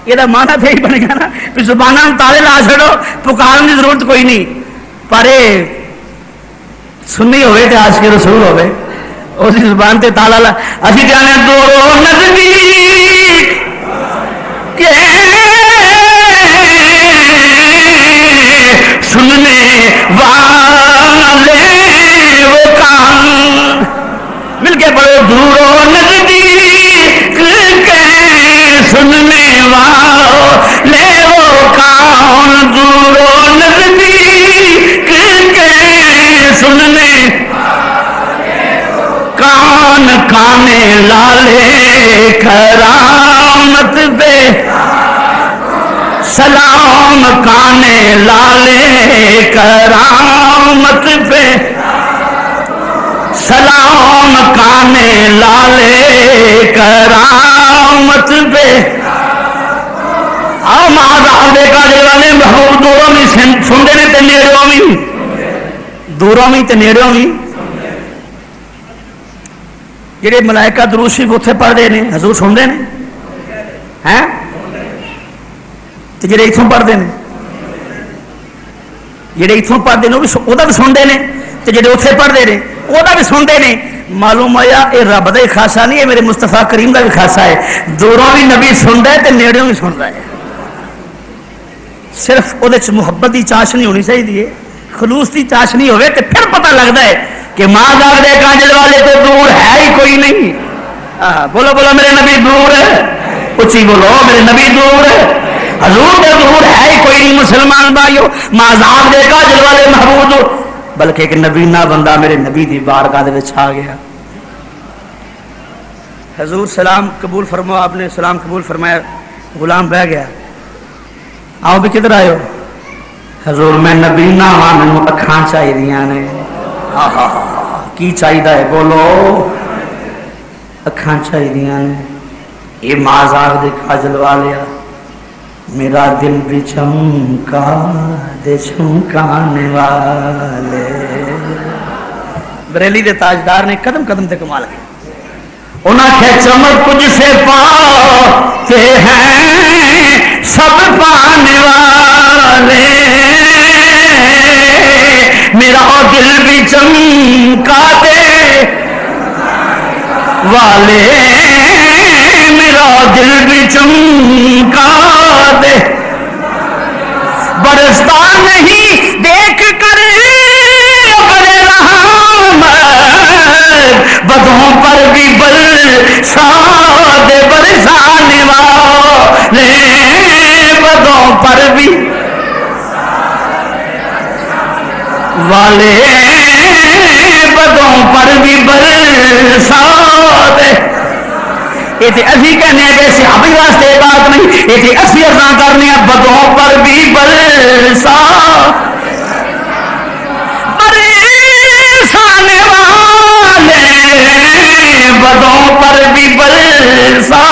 یہ مانا تو یہی بنے گا نا کہ زبانہ تالے لا چھڑو پکارن کی ضرورت کوئی نہیں پر سنی ہوئے تو عاشق رسول ہوئے اس زبان تے تالا لا اسی جانے دوروں نزدیک کے سننے والے وہ کان مل کے پڑھو دوروں نزدیک کے سننے والے وہ کان دوروں نزدیک کے سننے کان کانے لالے کرامت پہ سلام کانے لالے کرامت پہ سلام کانے لالے کرامت پہ دے کا جلوانے محبوب دوروں بھی سنتے نے تے نیڑوں بھی دوروں بھی تے نیڑوں بھی جڑے ملائکہ درود شریف اتنے پڑھتے ہیں حضور سنتے ہیں ہیں جڑے اتوں پڑھتے ہیں جڑے اتوں پڑھتے ہیں وہ بھی سنتے ہیں جڑے اتنے پڑھتے ہیں وہ بھی سنتے ہیں معلوم ہوا یہ رب کا ہی خاصا نہیں ہے میرے مستفا کریم کا بھی خاصا ہے دوروں بھی نبی سنتا ہے تو نیڑوں بھی سنتا ہے صرف وہ محبت کی چاشنی ہونی چاہیے خلوص کی چاشنی ہوئے تو پھر پتہ لگتا ہے کہ ماں جاگ دے کانجل والے تو دور ہے ہی کوئی نہیں بولو بولو میرے نبی دور ہے اچھی بولو میرے نبی دور ہے حضور دے دور ہے ہی کوئی نہیں مسلمان بھائیو ماں جاگ دے کانجل والے محبوب بلکہ ایک نبینا بندہ میرے نبی دی بارگاہ دے وچ آ گیا حضور سلام قبول فرماؤ آپ نے سلام قبول فرمایا غلام بہ گیا آؤ بھی کدھر آئے ہو حضور میں نبینا ہاں مینوں اکھاں چاہیے نے کی چاہیے ہے بولو اکھاں چاہیے نے یہ مازاغ دے کاجل والیا میرا دل بھی چمکا دے چمکانے والے بریلی دے تاجدار نے قدم قدم تے کمال کیا انہاں کے چمک کچھ سے پاتے ہیں سب پانے والے میرا دل بھی چمکا دے والے میرا دل بھی چمکا دے برستا نہیں دیکھ کر بدوں پر بھی برسا دے برسانے والے بدوں پر بھی والے بدوں پر بھی برسا دے یہ اسی کہنے ہیں کہ صحابی واسطے بات نہیں یہ اسی ارزاں کرنے ہیں بدوں پر بھی برسا برسانے والے بدوں پر بھی برسا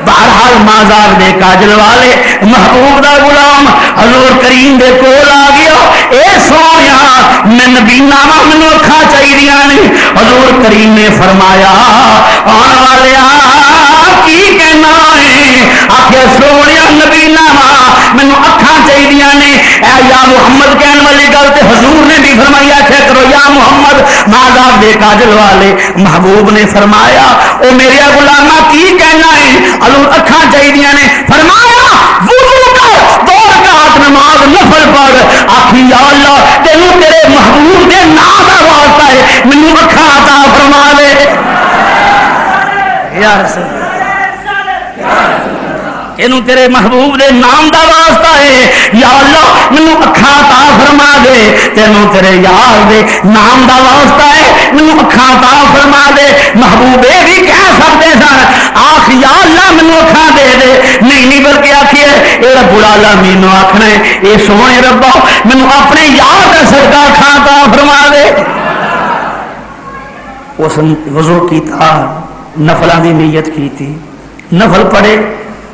بہرحال مازار دے کاجل والے محبوب دا غلام حضور کریم دے کول آ گیا اے سونیا میں نبی نامہ مینوں اکھاں چاہیے نے حضور کریم نے فرمایا آن والے کی کہنا ہے آخر سونیا نبی نامہ مینوں اکھاں چاہیے نے اے یا محمد کہنے والی گل تے حضور نے بھی فرمایا کہ کرو یا محمد مازار دے کاجل والے محبوب نے فرمایا او میرے غلامہ کی کہنا ہے اکھاں چاہیے نے فرمایا وضو کر 2 رکعت نماز نفل پڑھ آکھی یا اللہ تینوں تیرے محبوب دے نام دا واسطہ ہے مینوں اکھاں عطا فرما دے یا رسول تینوں تیرے محبوب دے نام دا واسطہ ہے یا اللہ مینوں اکھاں عطا فرما دے تینوں تیرے یار دے نام دا واسطہ ہے مینوں اکھاں عطا فرما دے محبوب یہ بھی کہہ سکتے سن آخ یا اللہ مینوں اکھاں دے دے نہیں بلکہ آخیے اے رب العالمین نوں آکھنا ہے اے سونے ربا مینوں اپنے یار دا صدقہ اکھاں عطا فرما دے اس وضو کیتا نفلاں دی نیت کیتی نفل پڑھے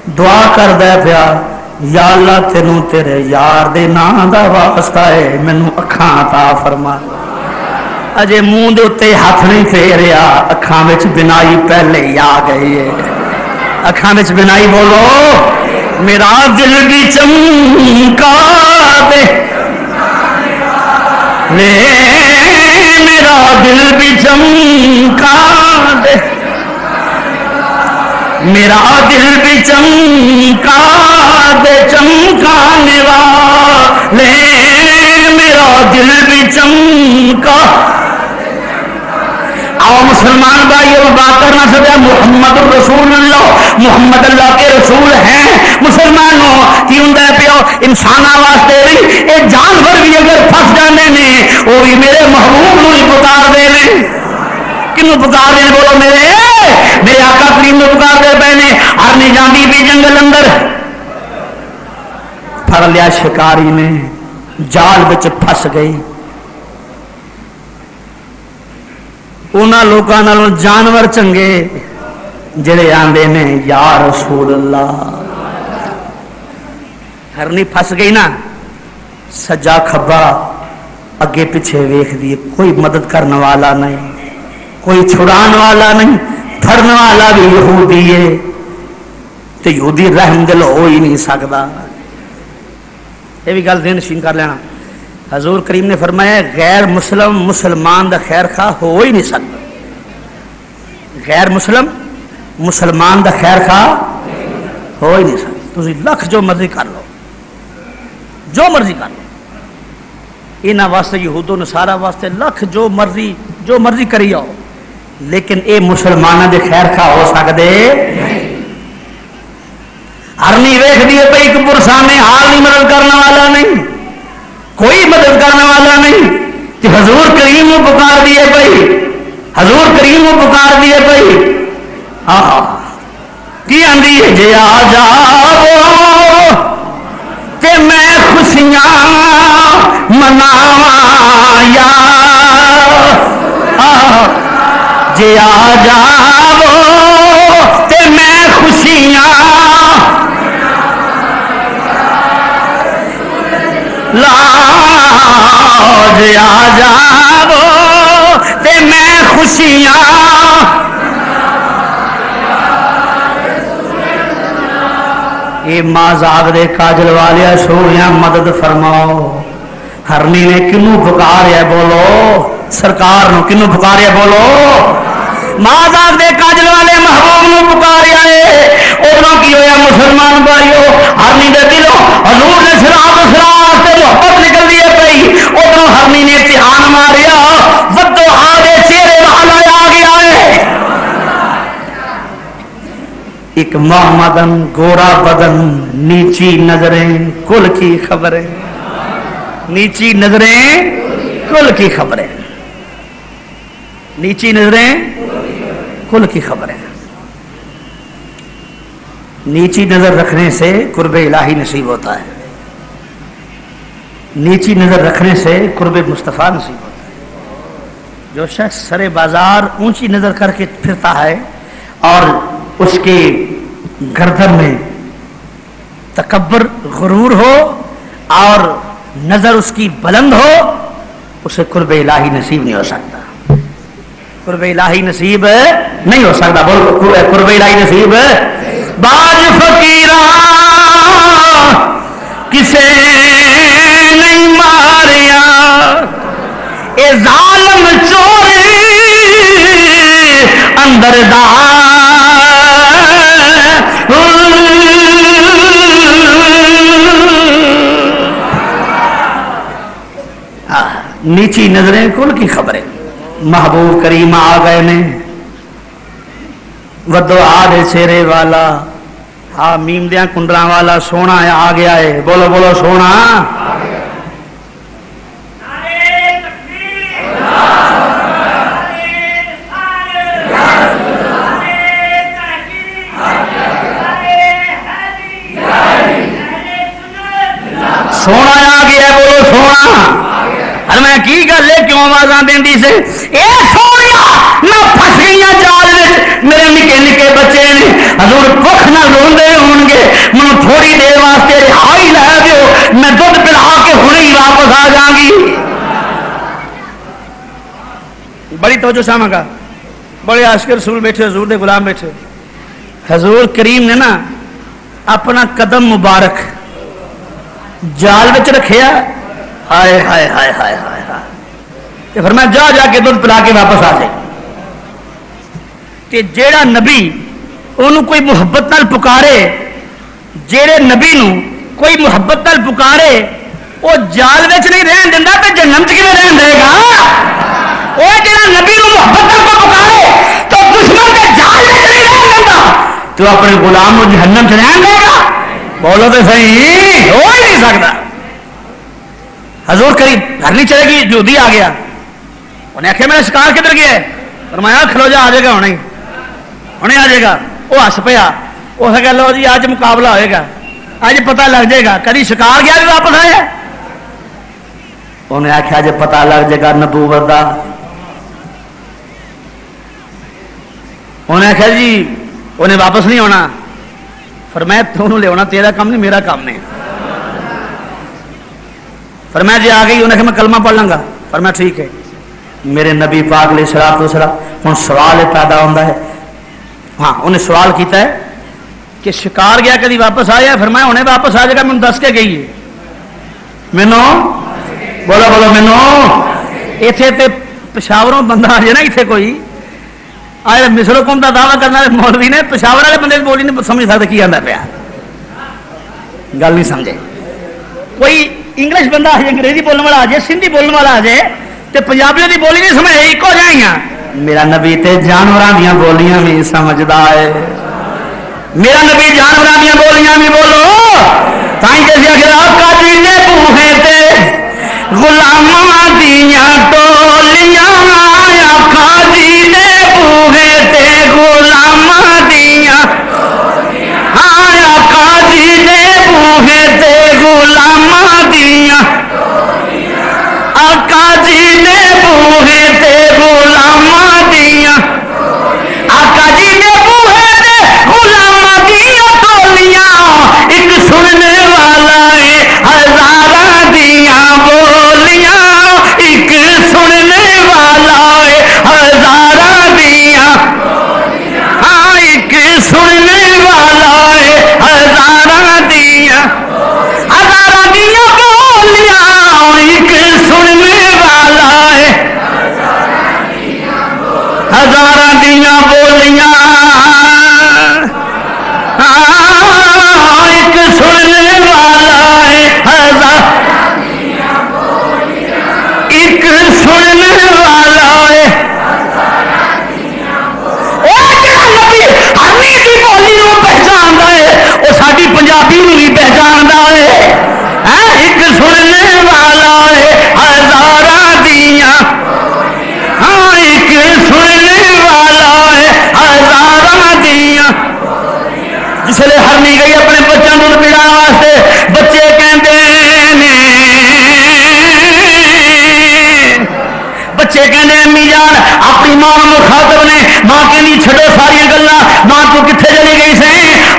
دعا کردا پیا یا اللہ تینوں تیرے یار دے نام دا واسطہ ہے مینوں اکھاں عطا فرما اجے منہ دے اتنے ہاتھ نہیں پھیریا اکھاں وچ بنائی پہلے ہی آ گئی ہے اکھاں وچ بنائی بولو میرا دل بھی چمکا دے لے میرا دل بھی چمکا دے میرا دل بھی چمکا دے چمکانے والے میرا دل بھی چمکا آؤ مسلمان بھائیوں بات کرنا سکتا محمد رسول اللہ محمد اللہ کے رسول ہیں مسلمانوں کی ہوں پیو انسان واسطے بھی یہ جانور بھی اگر پھنس جانے نے وہ بھی میرے محبوب نو ہی پکار دے نے کنوں پکار دے بولو میرے آقا کریم نو پکار دے پے نے ہر نہیں جاندی بھی جنگل اندر پھڑ لیا شکاری نے جال وچ پھس گئی انہاں لوکاں نالوں جانور چنگے جڑے آندے نے یا رسول اللہ ہرنی پھس گئی نا سجا کھبا اگے پیچھے ویکھ دی کوئی مدد کرنے والا نہیں کوئی چھڑان والا نہیں پھڑن والا بھی یہودی ہے تو یہودی رحم دل ہو ہی نہیں سکتا یہ بھی گل ذہن نشین کر لینا حضور کریم نے فرمایا غیر مسلم مسلمان دا خیر خواہ ہو ہی نہیں سکتا غیر مسلم مسلمان دا خیر خواہ ہو ہی نہیں سکتا تسی لکھ جو مرضی کر لو جو مرضی کر لو انہاں واسطے یہود و نصارا واسطے لکھ جو مرضی کری آؤ لیکن اے مسلمانوں دے خیر خواہ ہو سکتے ہرنی ویکھ دیے پئی ایک پرسانے حال نہیں مدد کرنے والا نہیں کوئی مدد کرنے والا نہیں کہ حضور کریم کو پکار دیے پئی حضور کریم کو پکار دیے پئی ہاں کی آندی ہے جے آ جاؤ تے میں خوشیاں مناواں یا جے آ جاؤ تے میں خوشیاں لاج آ جاؤ تے میں خوشیاں یہ مازاغ دے کاجل والیا سویا مدد فرماؤ ہرنی نے کنوں پکاریا بولو سرکار نو کنوں پکاریا بولو مازاغ دے کاجل والے محبوب نو پکاریا ہے ادھر کی ہویا مسلمان بھائیو ہرنی دے دلوں حضور نے سراغ سے محبت نکل دی پئی ادھر ہرنی نے امتحان ماریا ودو آدھے چہرے والا آ گیا ہے ایک محمدن گورا بدن نیچی نظریں کل کی خبریں نیچی نظریں کل کی خبریں نیچی نظریں کل کی خبریں نیچی نظر رکھنے سے قرب الہی نصیب ہوتا ہے نیچی نظر رکھنے سے قرب مصطفیٰ نصیب ہوتا ہے جو شخص سر بازار اونچی نظر کر کے پھرتا ہے اور اس کے گردن میں تکبر غرور ہو اور نظر اس کی بلند ہو اسے قرب الہی نصیب نہیں ہو سکتا قرب الہی نصیب نہیں ہو سکتا بول قرب الہی نصیب باج فقیراں کسے نہیں ماریا اے ظالم چوری اندر نیچی نظریں کل کی خبریں محبوب کریم آ گئے نے ودو آدھے چہرے والا ہاں میم دیا کنڈرا والا سونا آ گیا ہے بولو بولو سونا سونا آ گیا بولو سونا میں کی گل ہے کیوں آوازاں دینی سے اے سونیا نہ پھس گئی جال میرے نکے نکے بچے نے حضور بخ نہ روندے ہون گے میں تھوڑی دیر واسطے رہائی لے دیو میں دودھ پلا کے ہنے ہی واپس آ جاؤں گی بڑی توجہ چاہواں گا، بڑے عاشق رسول بیٹھے، حضور دے غلام بیٹھے. حضور کریم نے نا اپنا قدم مبارک جال وچ رکھیا، ہائے ہائے ہائے ہائے ہائے ہائے، فرمایا جا جا کے دودھ پلا کے واپس آ جائے. تے جیڑا نبی انہوں کوئی محبت نال پکارے، جیڑے نبی نو کوئی محبت نال پکارے، وہ جال وچ نہیں رہن دیندا تے جنم چ کیویں رہن دے گا؟ وہ جڑا نبی نو محبت نال پکارے تو دشمن دے جال وچ نہیں رہن دیندا، تو اپنے غلام نو جہنم چ رہن دے گا؟ بولو تو صحیح، ہو ہی نہیں سکتا. حضور کریم گھر نہیں چلے گی، یہودی آ گیا، انہیں آخیا میرا شکار کدھر گیا ہے؟ فرمایا کھلو جا، آ جائے گا ہوں آ جائے گا. وہ ہس پیا، اس کہ لو جی اج مقابلہ ہوئے گا، اج پتہ لگ جائے گا کدی شکار گیا بھی واپس آیا. انہیں آخیا جی پتہ لگ جائے گا نبوت دا. انہیں آخیا جی انہیں واپس نہیں آنا. فرمایا تمہیں لیا تیرا کام نہیں میرا کام نہیں. فرمایا جی آ گئی، انہیں آخیا میں کلمہ پڑھ لوں گا. فرمایا ٹھیک ہے. میرے نبی پاک علیہ الصلوۃ والسلام ہوں سوال پیدا ہوتا ہے. ہاں انہیں سوال کیتا ہے کہ شکار گیا کدی واپس آیا؟ فرمایا انہیں واپس آ جائے گا، مینوں دس کے گئی ہے. مینوں بولو بولو مینوں. اتنے تے پشاوروں بندہ آ جائے نا اتنے کوئی آج مصر حکم کا دعویٰ کرنا مولوی نے پشاور والے بندے بولی نہیں سمجھ سکتے کی آتا پیا، گل نہیں سمجھے. کوئی انگلش بندہ آ جائے، انگریزی بولنے والا آ جائے، سندھی بولنے والا آ جائے تے پنجابیوں کی بولی نہیں سمجھ ایک ہو جائیں گا. میرا نبی تے جانوراں دیاں بولیاں بھی سمجھدا ہے. میرا نبی جانوراں دیاں بولیاں بھی بولو تائیں جیسے اگر آقا جی نے بوہے تے غلاماں دیاں ٹولیاں، آقا جی نے بوہے تے غلاماں دیاں، ہاں آقا جی نے بوہے تے غلاماں دیاں، آقا جی نے بوہے تے غلاماں دیاں، آقا جی نے بوہے تے غلاماں دیاں ٹولیاں، ایک سننے والا ہے ہزاراں دیاں بولیاں، ایک سننے والا ہے ہزاراں دیاں، ہاں ایک سننے والا ہے ہزاراں دیاں، ہزاراں دیاں بولیاں، ایک سننے والا ہے ہزاراں دیاں بولیاں، ایک سننے والا ہے ایک سننے والا ہے. ہرنی کی بولی کو پہچانتا ہے، وہ ساری پنجابی بھی پہچانتا ہے. ایک سننے والا ہے ہزاراں دیاں، ہاں ایک سننے والا ہے ہزاراں دیاں. جس لیے ہرنی گئی اپنے بچوں کو پڑھانے واسطے، بچے کہندے نے، بچے کہندے امی جان اپنی ماں مخاطب نے، ماں کہندی چھڈو ساری گلاں، ماں تو کتنے چلی گئی سی،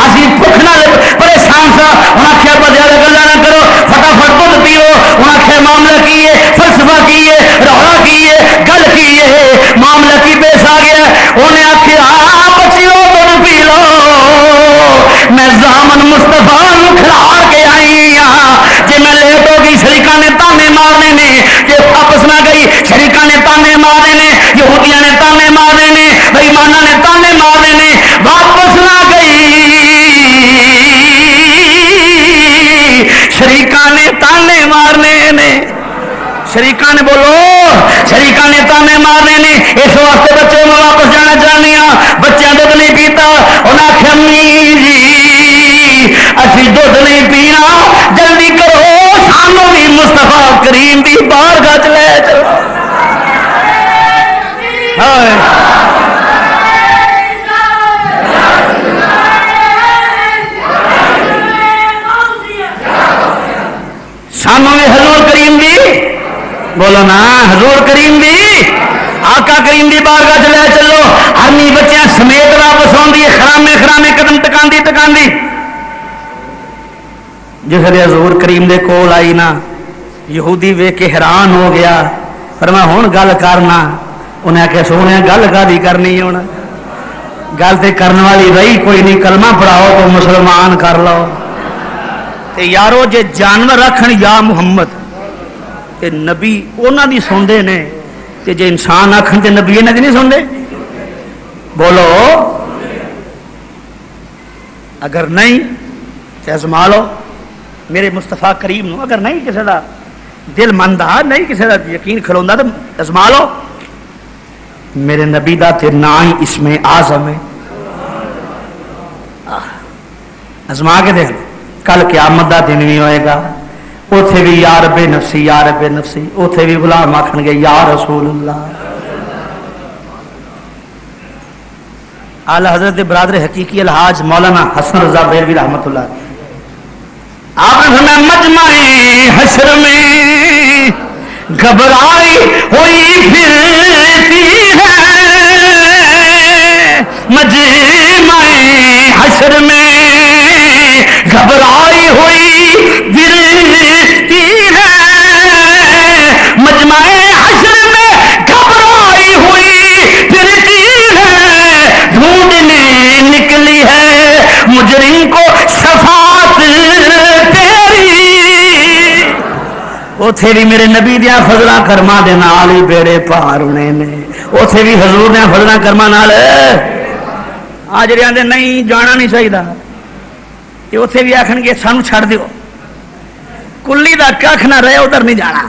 اسی بھوک نال پریشان سا. انہاں آخیا زیادہ گلاں نہ کرو، فٹافٹ دودھ پیو. انہاں آخیا معاملہ کی ہے، فلسفہ کی ہے، رولا کی ہے، گل کی ہے، معاملہ کی پیش آ گیا. انہیں آخیا بچیو دودھ پی لو، میں زامن مصطفیٰ نو کھلا کے آئی ہاں. جی میں لیٹ ہو گئی شریکاں نے تانے مارنے نے، جی واپس نہ گئی شریکاں نے تانے مارنے نے، یہودیاں نے تانے مارنے نے، بےایماناں نے تانے مارنے نے، واپس نہ گئی شریکاں نے تانے مارنے نے، شریکاں نے بولو شریکاں نے تانے مارنے نے. اس واسطے بچے میں واپس جانا چاہنے ہاں. بچہ دودھ نہیں پیتا، انہیں آخیا امی جی اسی دودھ نہیں پینا، جلدی کرو سانو بھی مصطفیٰ کریم دی بارگاہ چ لے چلو. سانو بھی حضور کریم دی بولو نا، حضور کریم دی آقا کریم دی بارگاہ چ لے چلو. ہرنی بچیاں سمیت واپس آؤندی، خرامے خرامے قدم ٹکاندی ٹکاندی. جس لیے حضور کریم دے کول آئی نا، یہودی ویکھ کے حیران ہو گیا. فرمایا ہن گل کرنا. انہیں آخیا سونے گل کادی کرنی ہونا گل تو کرنے والی رہی کوئی نہیں کلمہ پڑھاؤ تو مسلمان کر لو تے یارو جے جانور رکھن یا محمد تے نبی انہاں دی سنتے نے تے جے انسان آکھن تے نبی انہاں دی نہیں سنتے بولو اگر نہیں تے ازما لو میرے مصطفیٰ کریم نو اگر نہیں کسی دا دل مندا نہیں کسی دا یقین کھلوندا تو ازما لو میرے نبی دا تے نا ہی اسم اعظم ہے ازما کے دیکھ کل قیامت دا دن بھی ہوئے گا اوتھے بھی یا رب نفسی یا رب نفسی اوتھے بھی غلام آکھن گے یا رسول اللہ اعلی حضرت برادر حقیقی الحاج مولانا حسن رضا بریلوی رحمۃ اللہ آپ نے فرمایا مجمع حشر میں گھبرائی ہوئی پھرتی ہے مجمع حشر میں گھبرائی ہوئی پھرتی ہے مجمع حشر میں گھبرائی ہوئی پھرتی ہے ڈھونڈنے نکلی ہے مجرم کو شفاعت تیری اوتھے بھی میرے نبی دیا فضلہ کرما دے نال ہی بیڑے پار ہونے نے اوتھے بھی حضور نے فضلہ کرما نال آج جڑے آندے نہیں جانا نہیں چاہیے تے اوتھے بھی آکھن گے سانو چھڑ دیو کلی دا کھ نہ رہے ادھر نہیں جانا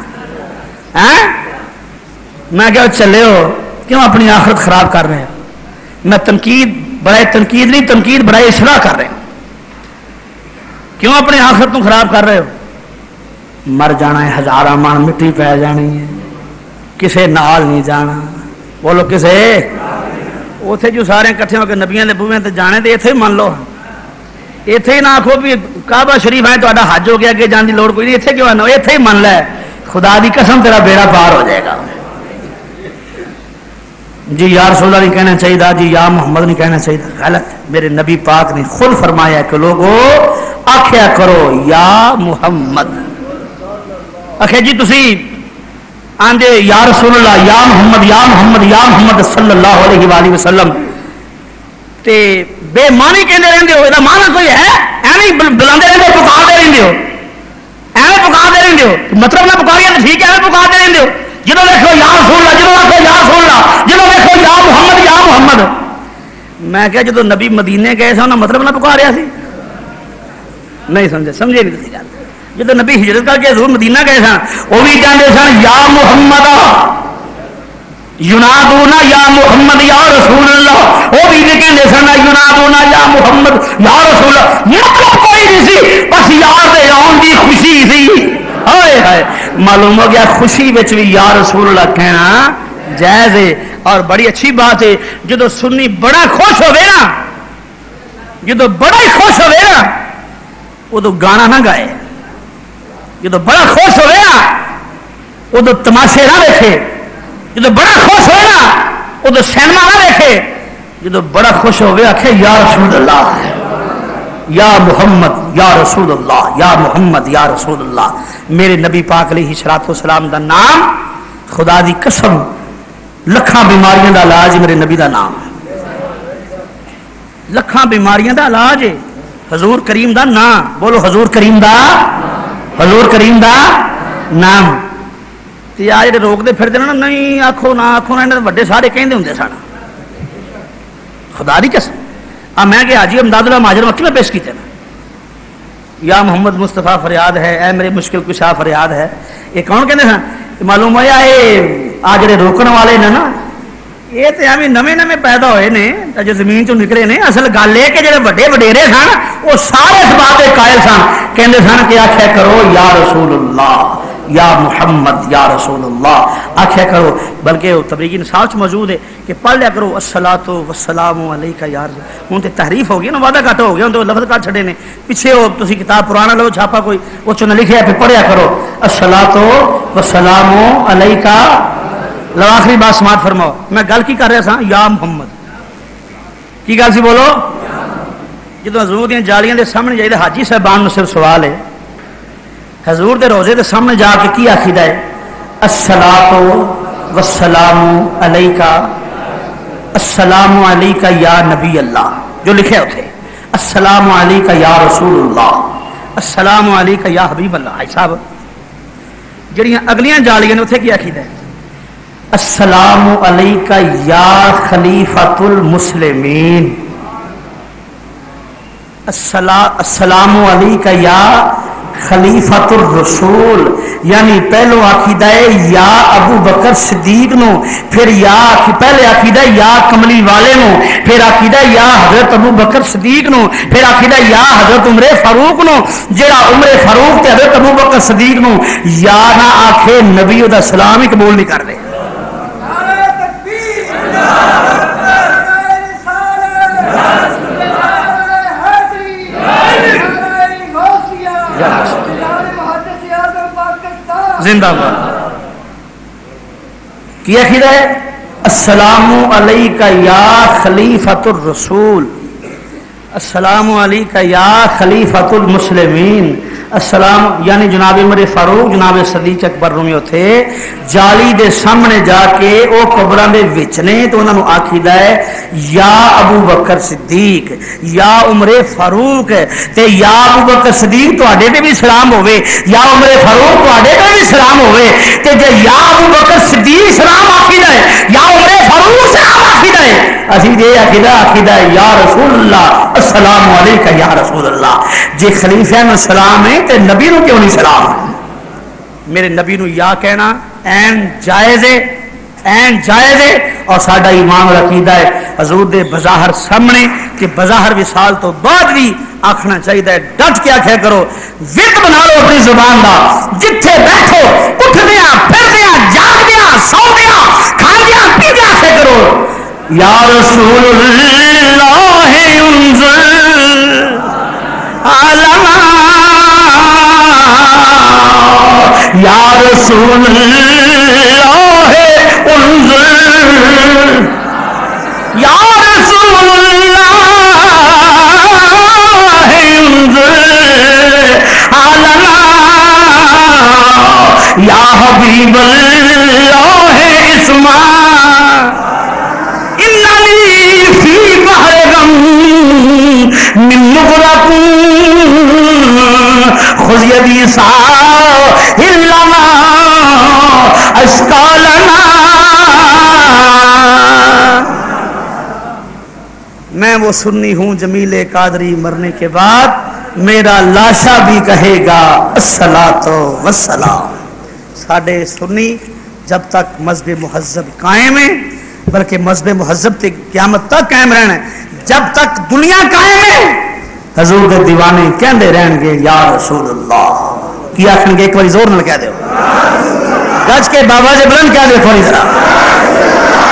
ہاں میں کہ چلے ہو کیوں اپنی آخرت خراب کر رہے ہیں میں تنقید برائے تنقید نہیں تنقید برائے اصلاح کر رہے ہیں کیوں اپنی آخرت کو خراب کر رہے ہو مر جانا ہے ہزاراں من مٹی پی جانی ہے کسے نال نہیں جانا بولو کسے اوتھے جو سارے کٹھے ہو کے نبیاں دے بوہے تے جانے تے ایتھے ہی من لو ایتھے ہی نہ آکھو بھی کعبہ شریف ہے تہاڈا حج ہو گیا کہ جان دی لوڑ کوئی نہیں ایتھے کیوں آنا ایتھے ہی من لے خدا دی قسم تیرا بیڑا پار ہو جائے گا جی یا رسول اللہ نہیں کہنا چاہیے جی یا محمد نہیں کہنا چاہیے غلط میرے نبی پاک نے خود فرمایا کہ لوگو آکھیا کرو یا محمد آخیا جی تسی آندے یا رسول اللہ یا محمد یا محمد یا محمد صلی اللہ علیہ وآلہ وسلم تے بے معنی کہندے رہندے ہو دا معنی کوئی ہے ایویں بلاندے رہندے ہو پکارتے رہندے ہو ایویں پکارتے رہندے ہو مطلب نہ پکاریے تو ٹھیک ہے ایویں پکارتے رہندے ہو جدوں دیکھو یا رسول اللہ جدوں آکھو یا رسول اللہ جدوں دیکھو یا محمد یا محمد میں کہا جدوں نبی مدینے گئے سن انہاں مطلب نہ پکاریا سی نہیں سمجھے نہیں تسی گل جب نبی ہجرت کر کے حضور مدینہ گئے سن وہ بھی کہتے سن یا محمد ینادونا یا محمد یا رسول اللہ وہ بھی کہتے سن ینادونا یا محمد یا رسول اللہ مطلب کوئی نہیں سی بس یار دے آن دی خوشی سی ہائے ہائے معلوم ہو گیا خوشی وچ بھی یا رسول اللہ کہنا جائز ہے اور بڑی اچھی بات ہے جدو سنی بڑا خوش ہوئے نا جدو بڑا ہی خوش ہوئے نا وہ تو گانا نہ گائے جدو بڑا خوش ہوئے نا وہ تو تماشے نہ دیکھے جدو بڑا خوش ہوئے نا وہ تو سینما نہ دیکھے جدو بڑا خوش ہوئے آکھے یا رسول اللہ یا محمد یا رسول اللہ یا محمد یا رسول اللہ میرے نبی پاک علیہ الصلوۃ والسلام دا نام خدا دی قسم لکھاں بیماریاں دا علاج میرے نبی دا نام لکھاں بیماریاں دا علاج ہے حضور کریم دا نام بولو حضور کریم دا نام تے آ جڑے روکتے پھرتے نا نہیں آکھو نہ آکھو نہ وڈے سارے کہندے ہوندے سن خدا دی قسم میں کہ حاجی امداد اللہ مہاجر مکی میں پیش کیتے نا یا محمد مصطفیٰ فریاد ہے اے میرے مشکل کشا فریاد ہے یہ کون کہندے سن معلوم ہوا یہ آ جڑے روکن والے نے نا یہ تو ایویں نویں پیدا ہوئے نے جو زمین چوں نکلے نے اصل گل یہ کہ جڑے وڈے وڈیرے سن وہ سارے اس بات کے قائل سن کہندے سن کہ آخیا کرو یا رسول اللہ یا محمد یا رسول اللہ آخیا کرو بلکہ تبلیغی نصاب چ موجود ہے کہ پڑھ لیا کرو الصلاۃ والسلام علیک یا رسول ہوں تو تحریف ہو گئی نا وعدہ کٹ ہو گیا ہوں تو لفظ کٹ چھڑے نے پیچھے وہ تسی کتاب پرانا لو چھاپا کوئی وہ چ لکھیا پھر پڑھیا کرو الصلاۃ والسلام علیک لو آخری بات سماعت فرماؤ میں گل کی کر رہا سا یا محمد کی گل سی بولو جدو حضور دیا جالیاں دے سامنے جائے حاجی صاحبان نو صرف سوال ہے حضور دے روزے دے سامنے جا کے کی آخیدہ ہے الصلاۃ والسلام علیکا، السلام علیکا یا نبی اللہ، جو لکھے ہوتے السلام علیکا یا رسول اللہ، السلام علیکا یا حبیب اللہ۔ بھائی صاحب جڑیاں اگلیاں جالیاں نے اتنے کی عقیدہ ہے؟ السلام علیکا یا خلیفۃ المسلمین، السلام علیکا یا خلیفۃ الرسول، یعنی پہلو عقیدہ ہے یا ابو بکر صدیق نو، پھر یا پہلے عقیدہ یا کملی والے نو، پھر عقیدہ یا حضرت ابو بکر صدیق نو، پھر عقیدہ یا حضرت عمر فاروق نو، جڑا عمر فاروق تے حضرت ابو بکر صدیق نو یا نہ آکھے نبی دا سلام ہی قبول نہیں کر دے۔ زندہ باد کی عقیدہ ہے؟ السلام علیکا یا خلیفۃ الرسول، السلام علیکا یا خلیفۃ المسلمین، السلام یعنی جناب عمر فاروق جناب صدیق اکبر رومیو تھے جالی دے سامنے جا کے او قبراں دے وچ نے تو انہاں نو آکھیدا ہے یا ابو بکر صدیق یا عمر فاروق تے یا ابو بکر صدیق تواڈے تے بھی سلام ہوے یا عمر فاروق تواڈے تے بھی سلام ہوے تے جے یا ابو بکر صدیق سلام آکھیدا ہے یا عمر فاروق سلام آکھیدا ہے اسی دے عقیدہ ہے یا رسول اللہ السلام علیکہ یا رسول اللہ۔ جے خلیفہ میں سلام ہے تے نبی نو کیوں نہیں سلام؟ میرے نبی نو یا کہنا این جائز ہے اور ساڈا ایمان اور عقیدہ ہے حضور دے بظاہر سامنے کہ بظاہر وصال تو بعد بھی آکھنا چاہیے، ڈٹ کے آکھیا کرو، ورد بنا لو اپنی زبان دا، جتھے بیٹھو اٹھدیاں پھردیاں جاگدیاں سوندیاں کھاندیاں پیندیاں آکھیا کرو یا رسول اللہ انزل علینا یا رسول اللہ انزل یا رسول اللہ انزل علینا یا حبیب اللہ اسمع اننی فی بحر غم من مغرق خذ یدی ساحلنا اشکالنا۔ میں وہ سنی ہوں جمیل قادری مرنے کے بعد میرا لاشا بھی کہے گا الصلاۃ والسلام۔ ساڈے سنی جب تک مذہب مہذب قائم ہے بلکہ مذہب مہذب تے قیامت تک قائم رہنا ہے، جب تک دنیا قائم ہے حضور دے دیوانے کہندے رہن گے یا رسول اللہ۔ کی آخر گے ایک بار زور نال کہہ دیو، گج کے بابا جی بلند کہہ دیو، تھوڑی ذرا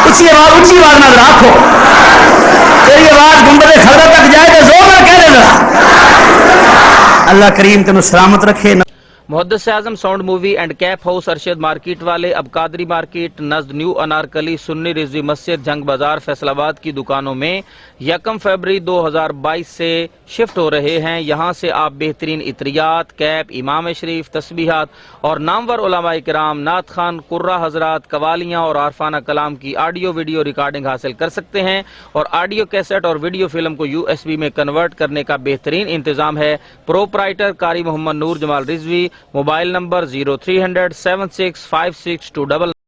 اچھی آواز نال رکھو، تیری آواز گنبد خضرا تک جائے تو زور نال کہہ دے ذرا۔ اللہ کریم تینوں سلامت رکھے۔ Muhaddis Azam sound movie and cap house Arshad market والے اب قادری مارکیٹ نزد نیو انارکلی سنی رضوی مسجد جنگ بازار فیصل آباد کی دکانوں میں 1 فروری 2022 سے شفٹ ہو رہے ہیں۔ یہاں سے آپ بہترین عطریات، کیپ، امام شریف، تسبیحات اور نامور علماء کرام، نعت خوان، قرہ حضرات، قوالیاں اور عارفانہ کلام کی آڈیو ویڈیو ریکارڈنگ حاصل کر سکتے ہیں اور آڈیو کیسٹ اور ویڈیو فلم کو USB میں کنورٹ کرنے کا بہترین انتظام ہے۔ پروپرائٹر قاری محمد نور جمال رضوی، موبائل نمبر 0300 7656 299